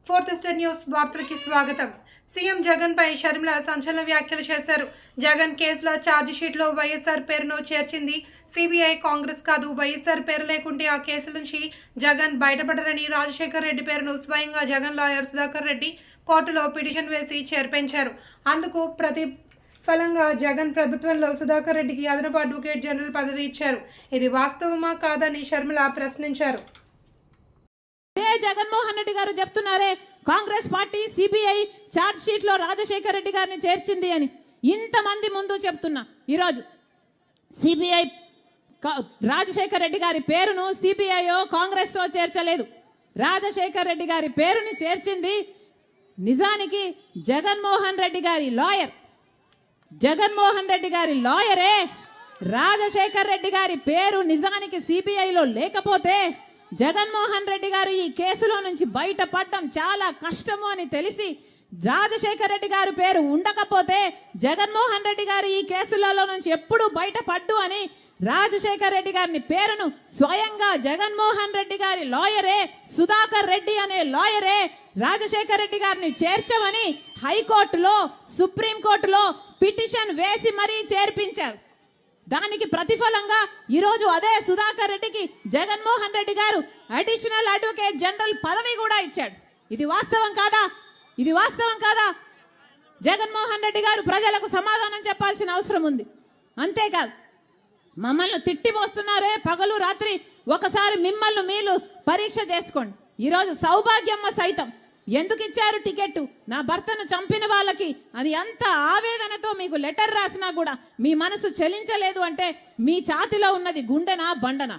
Fourth star news వార్తలకి స్వాగతం. CM Jagan పై షర్మిల సంచలన వ్యాఖ్యలు చేశారు. జగన్ కేసులో ఛార్జ్ షీట్ లో వైఎస్ఆర్ పేరును చేర్చింది సిబిఐ, కాంగ్రెస్ కాదు. వైఎస్ఆర్ పేరు లేకుంటే ఆ కేసుల నుంచి జగన్ బయటపడరని రాజశేఖర్ రెడ్డి పేరును స్వయంగా జగన్ లాయర్ సుధాకర్ రెడ్డి కోర్టులో పిటిషన్ వేసి చేర్పించారు. అందుకు ప్రతిఫలంగా జగన్ ప్రభుత్వంలో సుధాకర్ రెడ్డికి అదనపు అడ్వకేట్ జనరల్ పదవి ఇచ్చారు. ఇది వాస్తవమా కాదని షర్మిల ప్రశ్నించారు. జగన్మోహన్ రెడ్డి గారు చెప్తున్నారే Congress party CBI charge sheet లో రాజశేఖర్ రెడ్డి గారిని చేర్చింది అని ఇంతమంది ముందు చెప్తున్నా. ఈరోజు సిబిఐ రాజశేఖర్ రెడ్డి గారి పేరును సిబిఐ కాంగ్రెస్ తో చేర్చలేదు. రాజశేఖర్ రెడ్డి గారి పేరుని చేర్చింది నిజానికి జగన్మోహన్ రెడ్డి గారి లాయర్. జగన్మోహన్ రెడ్డి గారి లాయరే రాజశేఖర్ రెడ్డి గారి పేరు నిజానికి సిబిఐలో లేకపోతే జగన్మోహన్ రెడ్డి గారు ఈ కేసులో నుంచి బయటపడడం చాలా కష్టము అని తెలిసి రాజశేఖర్ రెడ్డి గారి పేరు ఉండకపోతే జగన్మోహన్ రెడ్డి గారు ఈ కేసులలో నుంచి ఎప్పుడు బయటపడ్డు అని రాజశేఖర్ రెడ్డి గారిని పేరును స్వయంగా జగన్మోహన్ రెడ్డి గారి లాయరే సుధాకర్ రెడ్డి అనే లాయరే రాజశేఖర్ రెడ్డి గారిని చేర్చమని హైకోర్టులో సుప్రీంకోర్టులో పిటిషన్ వేసి మరీ చేర్పించారు. దానికి ప్రతిఫలంగా ఈరోజు అదే సుధాకర్ రెడ్డికి జగన్మోహన్ రెడ్డి గారు అడిషనల్ అడ్వకేట్ జనరల్ పదవి కూడా ఇచ్చాడు. ఇది వాస్తవం కాదా? ఇది వాస్తవం కాదా? జగన్మోహన్ రెడ్డి గారు ప్రజలకు సమాధానం చెప్పాల్సిన అవసరం ఉంది. అంతేకాదు మమ్మల్ని తిట్టిపోస్తున్నారే పగలు రాత్రి, ఒకసారి మిమ్మల్ని మీరు పరీక్ష చేసుకోండి. ఈరోజు సౌభాగ్యమ్మ సైతం ఎందుకు ఇచ్చారు టికెట్ నా భర్తను చంపిన వాళ్ళకి అని అంత ఆవేదనతో మీకు లెటర్ రాసినా కూడా మీ మనసు చలించలేదు అంటే మీ ఛాతిలో ఉన్నది గుండెనా బండనా?